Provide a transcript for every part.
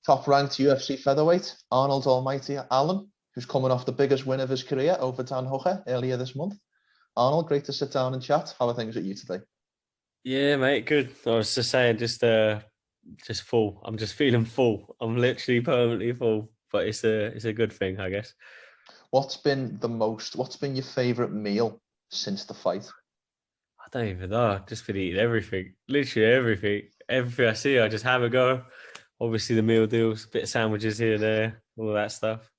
top-ranked UFC Featherweight Arnold Almighty Allen, who's coming off the biggest win of his career over Dan Hooker earlier this month. Arnold, great to sit down and chat. How are things with you today? Yeah, mate, good. I was just saying, just full. I'm just feeling full. I'm literally permanently full, but it's a good thing, I guess. What's been your favourite meal since the fight? I don't even know. I've just been eating everything, literally everything. Everything I see, I just have a go. Obviously, the meal deals, bit of sandwiches here and there, all that stuff.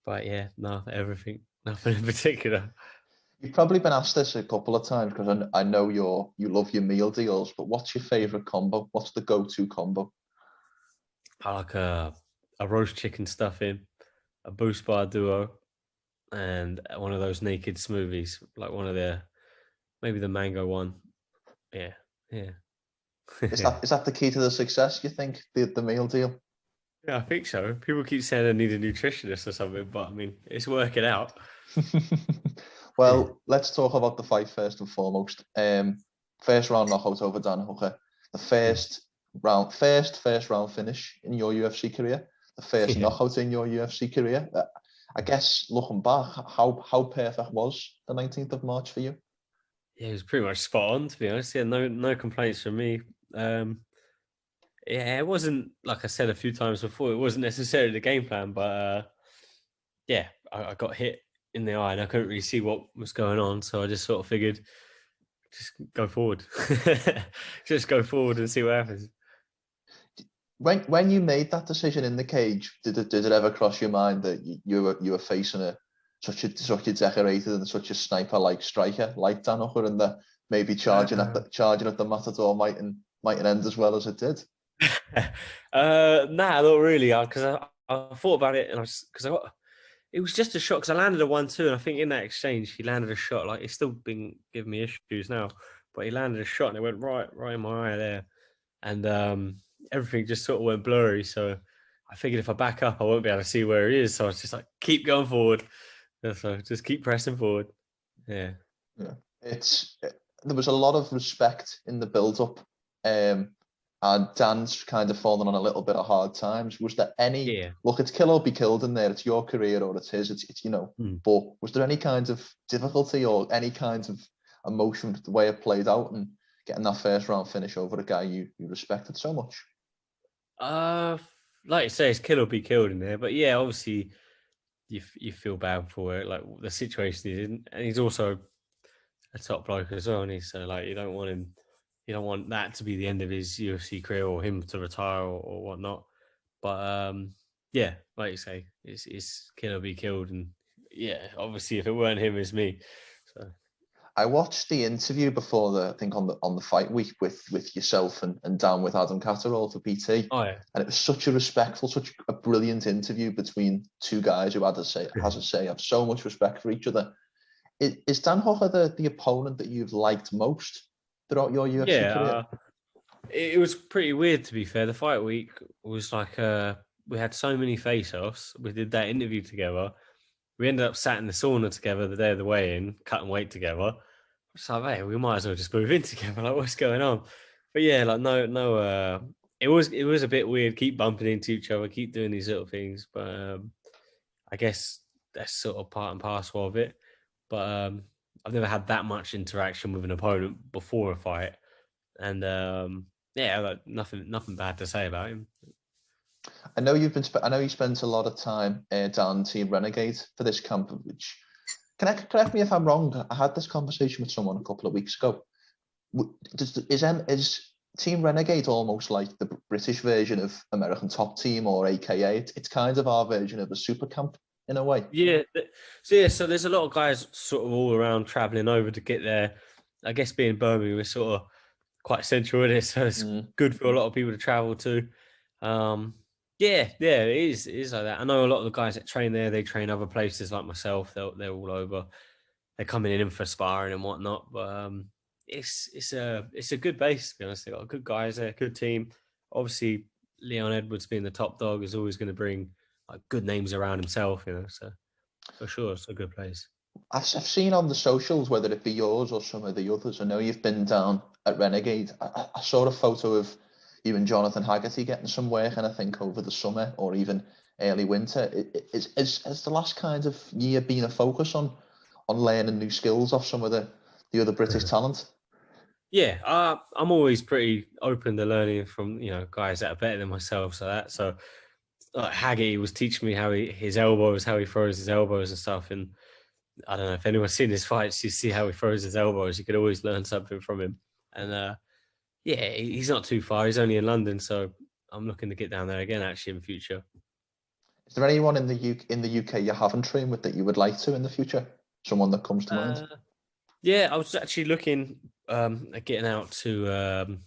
But yeah, no, everything, nothing in particular. You've probably been asked this a couple of times because I know you love your meal deals, but what's your favourite combo? What's the go-to combo? I like a roast chicken stuffing, a boost bar duo, and one of those naked smoothies, like one of the maybe the mango one. Yeah, yeah. Is that the key to the success, you think, the meal deal? Yeah, I think so. People keep saying I need a nutritionist or something, but I mean, it's working out. Well, let's talk about the fight first and foremost. First round knockout over Dan Hooker. The first round finish in your UFC career. The first Yeah, knockout in your UFC career. I guess looking back, how perfect was the 19th of March for you? yeah, it was pretty much spot on to be honest. Yeah, no complaints from me. Um, yeah, it wasn't like I said a few times before. It wasn't necessarily the game plan, but yeah, I got hit in the eye and I couldn't really see what was going on, so I just sort of figured just go forward, just go forward and see what happens. When you made that decision in the cage, did it ever cross your mind that you were facing such a decorated and such a sniper like striker like Dan Hooker, and that maybe charging at the Matador mightn't end as well as it did? Nah, not really. Because I thought about it, and because I got it was just a shot because I landed a 1-2, and I think in that exchange he landed a shot. Like it's still been giving me issues now, but he landed a shot and it went right in my eye there, and everything just sort of went blurry. So I figured if I back up, I won't be able to see where he is. So I was just like, keep going forward. Yeah, so just keep pressing forward. Yeah. Yeah, there was a lot of respect in the build up, um, and Dan's kind of fallen on a little bit of hard times. Was there any Yeah. look? It's kill or be killed in there. It's your career or it's his. It's. Hmm. But was there any kind of difficulty or any kind of emotion with the way it played out and getting that first round finish over a guy you respected so much? Uh, like you say, it's kill or be killed in there. But yeah, obviously you feel bad for it, like the situation he's in, and he's also a top bloke as well, and he's so like you don't want that to be the end of his UFC career or him to retire or whatnot. But yeah, like you say, it's kill or be killed, and yeah, obviously if it weren't him, it's me. So I watched the interview before I think on the fight week with yourself and Dan with Adam Catterall for PT, oh yeah, and it was such a respectful, such a brilliant interview between two guys who have so much respect for each other. Is Dan Hooker the opponent that you've liked most throughout your UFC yeah. career? It was pretty weird to be fair. The fight week was like we had so many face-offs. We did that interview together. We ended up sat in the sauna together the day of the weigh-in, cutting weight together. It's like, hey, we might as well just move in together. Like, what's going on? But yeah, like no. It was a bit weird. Keep bumping into each other, keep doing these little things. But I guess that's sort of part and parcel of it. But I've never had that much interaction with an opponent before a fight, and yeah, like, nothing bad to say about him. I know you spent a lot of time down Team Renegade for this camp. Which correct me if I'm wrong. I had this conversation with someone a couple of weeks ago. Is Team Renegade almost like the British version of American Top Team or AKA? It's kind of our version of a super camp in a way. Yeah, so there's a lot of guys sort of all around traveling over to get there. I guess being Birmingham is sort of quite central in it, so it's Mm. good for a lot of people to travel to. Um, yeah, it is like that. I know a lot of the guys that train there, they train other places like myself. They're all over. They're coming in for sparring and whatnot. But it's a good base to be honest. They got good guys there, good team. Obviously, Leon Edwards being the top dog is always going to bring like good names around himself, you know. So for sure, it's a good place. I've seen on the socials, whether it be yours or some of the others. I know you've been down at Renegade. I saw a photo of you and Jonathan Haggerty getting some work, and I think over the summer or even early winter, is the last kind of year been a focus on learning new skills off some of the other British talent? Yeah, I'm always pretty open to learning from guys that are better than myself. So like Haggerty was teaching me how his elbows, how he throws his elbows and stuff. And I don't know if anyone's seen his fights, you see how he throws his elbows. You could always learn something from him. And yeah, he's not too far. He's only in London, so I'm looking to get down there again actually in the future. Is there anyone in the UK you haven't trained with that you would like to in the future? Someone that comes to mind? Yeah, I was actually looking at getting out to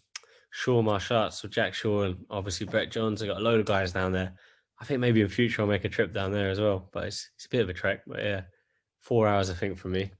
Shaw Martial Arts with Jack Shaw and obviously Brett Johns. I got a load of guys down there. I think maybe in future I'll make a trip down there as well. But it's a bit of a trek. But yeah, 4 hours I think for me.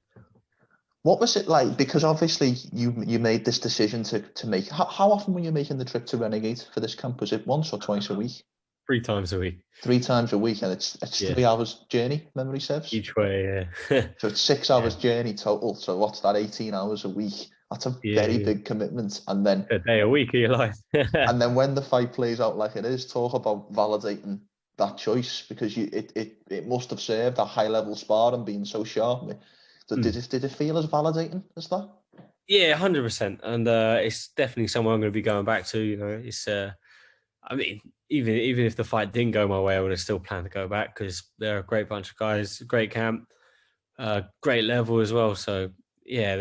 What was it like? Because obviously you made this decision to make. How often were you making the trip to Renegade for this camp? Was it once or twice a week? 3 times a week. 3 times a week, and it's 3 hours journey. Memory serves. Each way, yeah. So it's 6 hours journey total. So what's that? 18 hours a week. That's a very big commitment. And then a day a week of your life. And then when the fight plays out like it is, talk about validating that choice, because it must have served a high level sparring being so sharp. So did it feel as validating as that? Yeah, 100%. And it's definitely somewhere I'm going to be going back to. It's I mean, even if the fight didn't go my way, I would have still planned to go back because they're a great bunch of guys, great camp, great level as well. So yeah,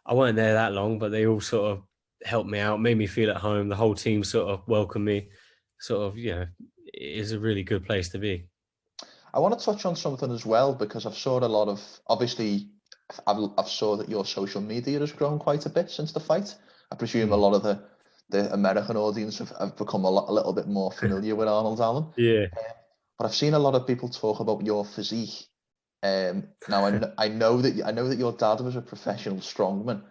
I weren't there that long, but they all sort of helped me out, made me feel at home. The whole team sort of welcomed me. Sort of, it is a really good place to be. I want to touch on something as well, because I've saw a lot of, obviously, I've saw that your social media has grown quite a bit since the fight. I presume a lot of the American audience have become a little bit more familiar with Arnold Allen. Yeah. But I've seen a lot of people talk about your physique. Now I know that your dad was a professional strongman.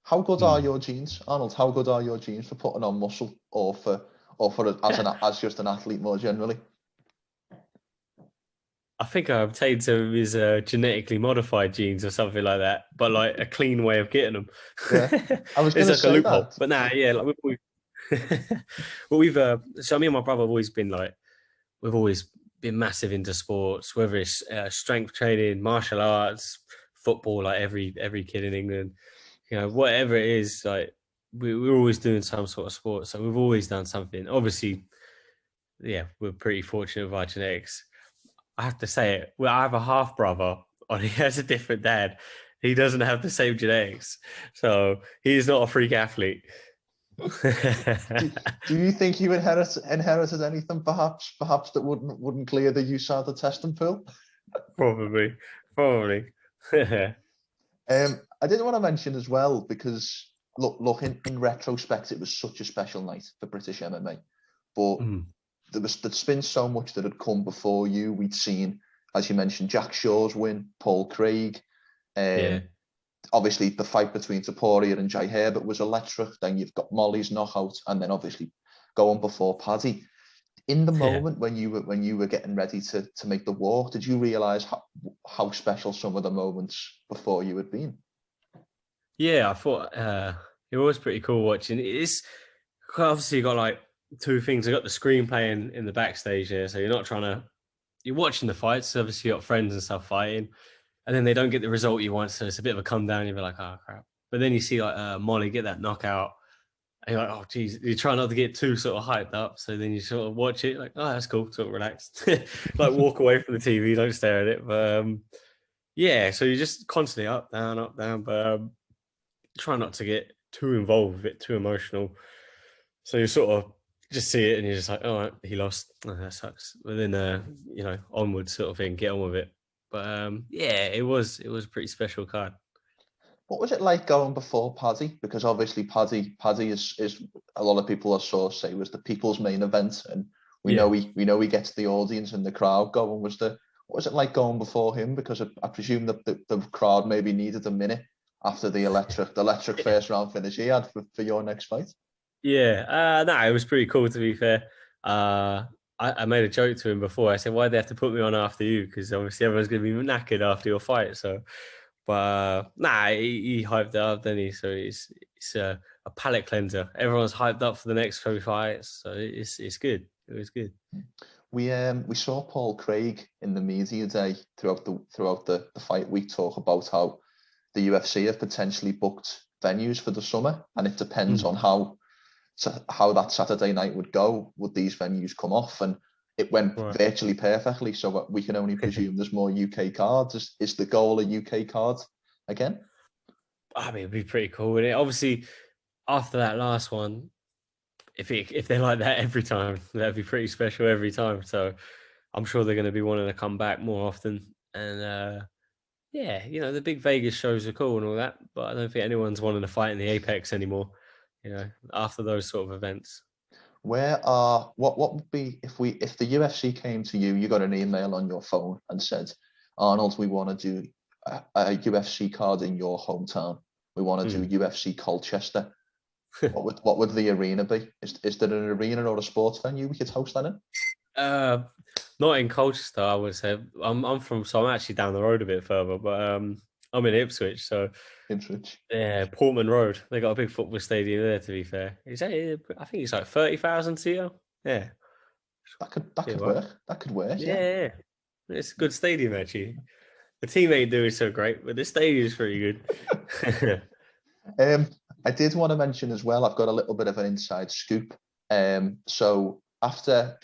How good are your genes, Arnold? How good are your genes for putting on muscle, or as just an athlete more generally? I think I obtained some of his genetically modified genes or something like that, but like a clean way of getting them. Yeah, I was going to say a loophole, that. But nah, yeah, like we've so me and my brother have always been we've always been massive into sports, whether it's strength training, martial arts, football, like every kid in England, whatever it is, like we're always doing some sort of sport. So we've always done something. Obviously, yeah, we're pretty fortunate with our genetics. I have to say it. Well, I have a half brother, and he has a different dad. He doesn't have the same genetics, so he's not a freak athlete. do you think you inherited anything perhaps that wouldn't clear the USADA testing pool? Probably. I didn't want to mention as well, because look in retrospect, it was such a special night for British MMA, but there's been so much that had come before you. We'd seen, as you mentioned, Jack Shaw's win, Paul Craig. Obviously, the fight between Topuria and Jai Herbert was electric. Then you've got Molly's knockout, and then obviously going before Paddy. In the moment when you were getting ready to make the walk, did you realise how special some of the moments before you had been? Yeah, I thought it was pretty cool watching. It's obviously got like two things. I got the screen playing in the backstage here, so you're watching the fights. Obviously, you got friends and stuff fighting, and then they don't get the result you want, so it's a bit of a come down. You're like, oh crap! But then you see like Molly get that knockout, and you're like, oh geez, you try not to get too sort of hyped up. So then you sort of watch it, like, oh that's cool, sort of relaxed, like walk away from the TV, don't stare at it. But yeah, so you're just constantly up, down, but try not to get too involved with it, too emotional. So you sort of just see it and you're just like, oh, he lost. Oh, that sucks. But then, onwards sort of thing, get on with it. But yeah, it was a pretty special card. What was it like going before Paddy? Because obviously Paddy is a lot of people say was the people's main event, and we know he gets the audience and the crowd going. What was it like going before him? Because I presume that the crowd maybe needed a minute after the electric first round finish he had for your next fight. Yeah, no, it was pretty cool, to be fair. I made a joke to him before. I said, why'd they have to put me on after you? Because obviously everyone's going to be knackered after your fight. So, but nah, he hyped it up, didn't he? So it's a a palate cleanser. Everyone's hyped up for the next 3 fights, so it's good. It was good. We saw Paul Craig in the media day throughout the fight week talk about how the UFC have potentially booked venues for the summer, and it depends on how that Saturday night would go. Would these venues come off? And it went virtually perfectly. So we can only presume there's more UK cards. Is the goal a UK card again? I mean, it'd be pretty cool, wouldn't it? Obviously, after that last one, if they're like that every time, that'd be pretty special every time. So I'm sure they're going to be wanting to come back more often. And yeah, you know, the big Vegas shows are cool and all that, but I don't think anyone's wanting to fight in the Apex anymore, you know, after those sort of events. What would be if the UFC came to you, you got an email on your phone and said, Arnold, we want to do a UFC card in your hometown. We want to do UFC Colchester. What would the arena be? Is there an arena or a sports venue we could host that in? Not in Colchester, I would say. I'm actually down the road a bit further, but I'm in Ipswich, so Ipswich. Yeah, Portman Road. They got a big football stadium there. To be fair, I think it's like 30,000 seater. Yeah, that could work. That could work. Yeah, it's a good stadium actually. The team ain't doing so great, but the stadium is pretty good. I did want to mention as well, I've got a little bit of an inside scoop. So after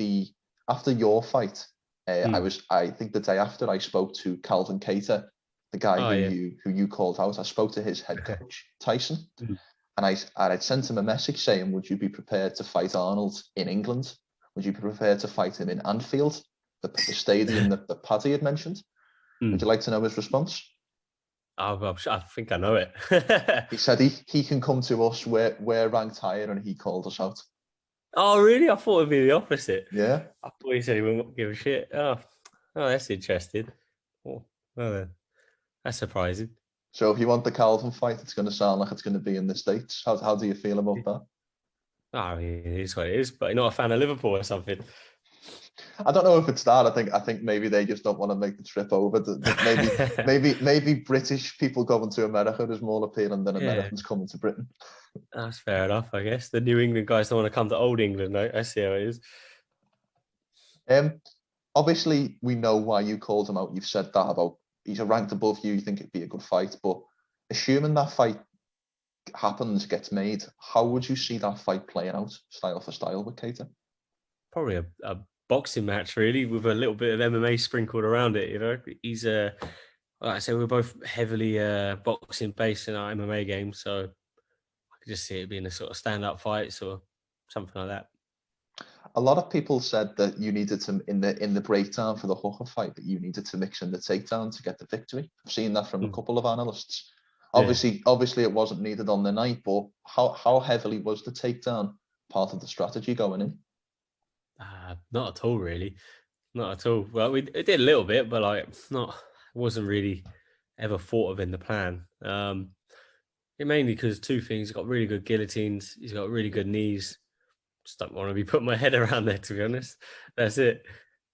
your fight, I think the day after I spoke to Calvin Kattar, the guy who you called out. I spoke to his head coach, Tyson, and I'd sent him a message saying, would you be prepared to fight Arnold in England? Would you be prepared to fight him in Anfield, the stadium that Paddy had mentioned? Would you like to know his response? I think I know it. He said he can come to us. We're ranked higher, and he called us out. Oh, really? I thought it'd be the opposite. Yeah. I thought he said he wouldn't give a shit. Oh, that's interesting. Well then, that's surprising. So if you want the Calvin fight, it's going to sound like it's going to be in the States. How do you feel about that? I mean, it is what it is, but you're not a fan of Liverpool or something. I don't know if it's that. I think maybe they just don't want to make the trip over. Maybe British people going to America is more appealing than Americans coming to Britain. That's fair enough, I guess. The New England guys don't want to come to Old England. I see how it is. Obviously, we know why you called him out. You've said that about he's ranked above you. You think it'd be a good fight, but assuming that fight happens, gets made, how would you see that fight playing out, style for style, with Kattar? Probably a boxing match, really, with a little bit of MMA sprinkled around it. You know, he's like I said, we're both heavily boxing based in our MMA game, so I could just see it being a sort of stand-up fights or something like that. A lot of people said that you needed to in the breakdown for the Hooker fight that you needed to mix in the takedown to get the victory. I've seen that from a couple of analysts. Obviously, it wasn't needed on the night, but how heavily was the takedown part of the strategy going in? Not at all, really. Not at all. Well, it did a little bit, but like wasn't really ever thought of in the plan. Mainly because two things: he's got really good guillotines, he's got really good knees. Just don't want to be putting my head around there, to be honest. That's it.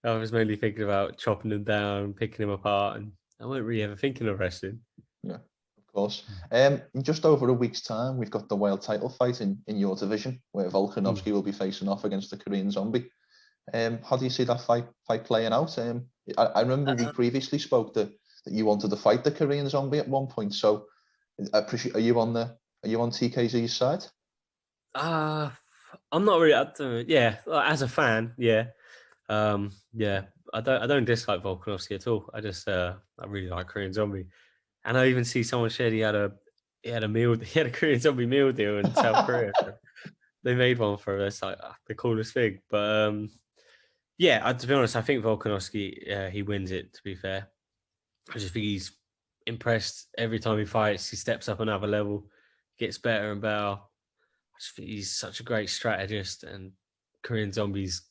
I was mainly thinking about chopping them down, picking them apart, and I weren't really ever thinking of wrestling. Yeah, of course. In just over a week's time, we've got the world title fight in your division, where Volkanovski will be facing off against the Korean Zombie. How do you see that fight playing out? I remember we previously spoke that you wanted to fight the Korean Zombie at one point. So, are you on TKZ's side? I'm not really. Yeah, as a fan, yeah. Yeah, I don't dislike Volkanovski at all. I just I really like Korean Zombie, and I even see someone shared he had a Korean Zombie meal deal in South Korea. They made one for us, like the coolest thing. But yeah, to be honest, I think Volkanovski he wins it. To be fair, I just think he's impressed every time he fights. He steps up another level, gets better and better. I just think he's such a great strategist, and Korean Zombies.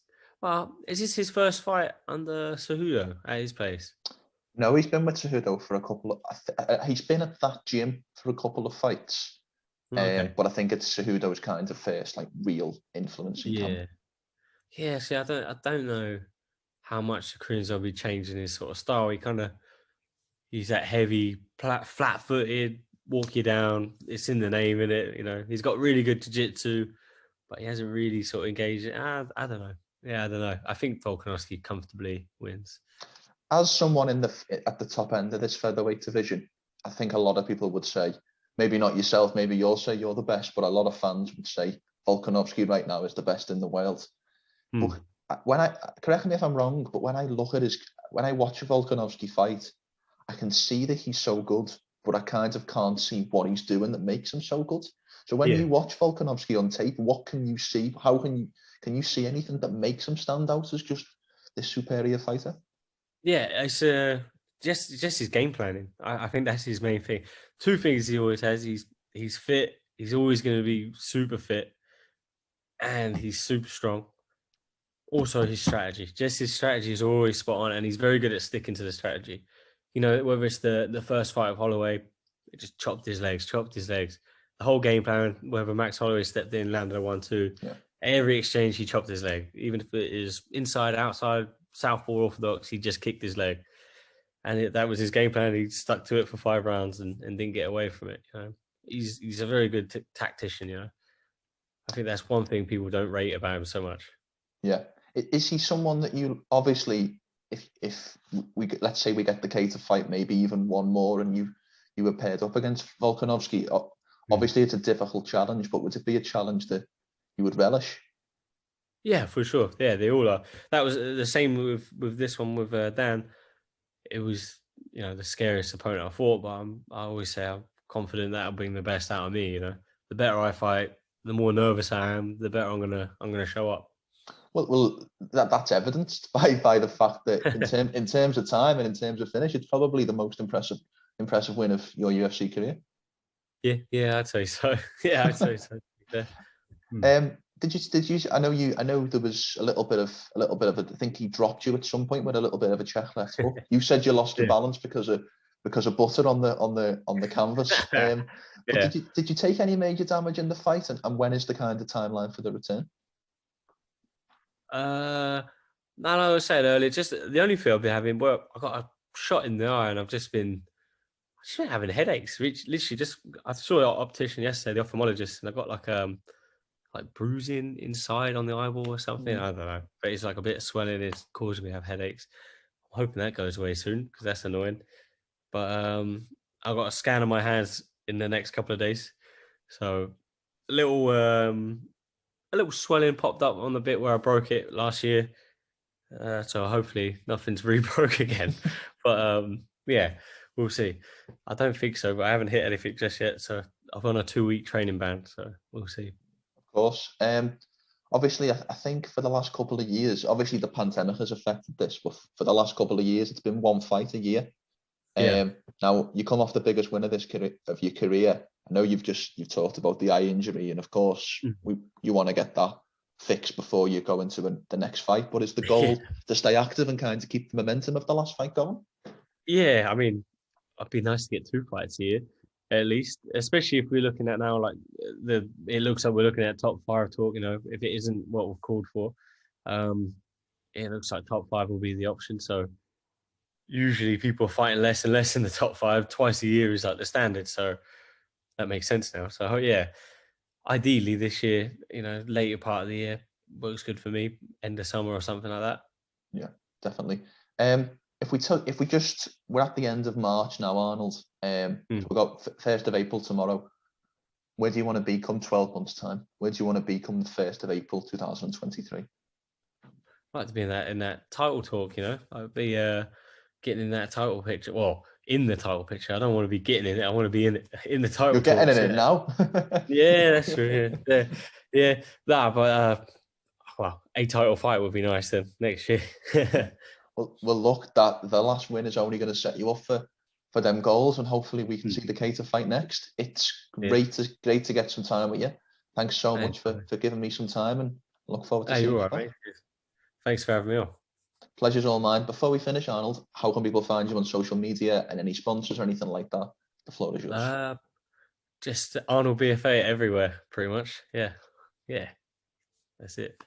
Well, is this his first fight under Cejudo at his place? No, he's been with Cejudo for a couple of. He's been at that gym for a couple of fights, okay. But I think it's Cejudo's kind of first like real influence in camp. Yeah. See, I don't know how much the Korean Zombie changed in his sort of style. He's that heavy, flat-footed, walk you down. It's in the name, in it. You know, he's got really good jiu-jitsu, but he hasn't really sort of engaged. I don't know. Yeah, I don't know. I think Volkanovski comfortably wins. As someone at the top end of this featherweight division, I think a lot of people would say, maybe not yourself, maybe you'll say you're the best, but a lot of fans would say Volkanovski right now is the best in the world. But when correct me if I'm wrong, but when I watch a Volkanovski fight, I can see that he's so good, but I kind of can't see what he's doing that makes him so good. So when you watch Volkanovski on tape, what can you see? How can you see anything that makes him stand out as just this superior fighter? Yeah, it's just his game planning. I think that's his main thing. Two things he always has: he's fit. He's always going to be super fit, and he's super strong. Also, his strategy. Just his strategy is always spot on, and he's very good at sticking to the strategy. You know, whether it's the first fight of Holloway, it just chopped his legs. The whole game plan, whether Max Holloway stepped in, landed a 1-2, every exchange he chopped his leg. Even if it is inside, outside, southpaw orthodox, he just kicked his leg. And that was his game plan. He stuck to it for 5 rounds and didn't get away from it. You know? He's a very good tactician, you know. I think that's one thing people don't rate about him so much. Yeah. Is he someone that you obviously, if we let's say we get the Kattar fight, maybe even one more, and you were paired up against Volkanovski, obviously it's a difficult challenge, but would it be a challenge that you would relish? Yeah, for sure. Yeah, they all are. That was the same with this one with Dan. It was, you know, the scariest opponent I fought, but I always say I'm confident that'll bring the best out of me. You know, the better I fight, the more nervous I am, the better I'm gonna show up. Well, that's evidenced by the fact that in terms of time and in terms of finish, it's probably the most impressive win of your UFC career. Yeah, I'd say so. Yeah, I'd say so. Did you? I know there was a little bit of I think he dropped you at some point with a little bit of a check left hook. You said you lost your balance because of butter on the canvas. But did you take any major damage in the fight, and when is the kind of timeline for the return? No, I said earlier, just the only thing I've been having, well, I got a shot in the eye and I've just been having headaches. Literally, just I saw an optician yesterday, the ophthalmologist, and I got like bruising inside on the eyeball or something. I don't know, but it's like a bit of swelling. It's causing me to have headaches. I'm hoping that goes away soon because that's annoying. But I got a scan of my hands in the next couple of days, so a little swelling popped up on the bit where I broke it last year. So hopefully nothing's re-broke again. But yeah, we'll see. I don't think so, but I haven't hit anything just yet. So I'm on a 2-week training ban, so we'll see. Of course. Obviously, I think for the last couple of years, obviously the pandemic has affected this, but for the last couple of years, it's been one fight a year. Now you come off the biggest win of your career. I know you've talked about the eye injury, and of course you want to get that fixed before you go into the next fight. But is the goal to stay active and kind of keep the momentum of the last fight going? Yeah, I mean, it'd be nice to get 2 fights a year, at least. Especially if we're looking at now, like it looks like we're looking at top 5 talk. You know, if it isn't what we've called for, it looks like top 5 will be the option. So usually people are fighting less and less in the top 5. Twice a year is like the standard. So that makes sense now. So yeah, ideally this year, you know, later part of the year works good for me. End of summer or something like that. Yeah, definitely. We're at the end of March now, Arnold. So we've got 1st of April tomorrow. Where do you want to be come 12 months time? Where do you want to be come the 1st of April 2023? I'd like to be in that title talk, you know. I'd be getting in that title picture. Well, in the title picture. I don't want to be getting in it. I want to be in the title. You're getting in it now. Yeah, that's true. Yeah. Nah, but well, a title fight would be nice then next year. well, look, that the last win is only going to set you up for them goals, and hopefully we can see the Kattar fight next. It's great to get some time with you. Thanks so much for giving me some time, and look forward to seeing you. Right, thanks for having me on. Pleasure's all mine. Before we finish, Arnold, how can people find you on social media and any sponsors or anything like that? The floor is yours. Just Arnold BFA everywhere, pretty much. Yeah. That's it.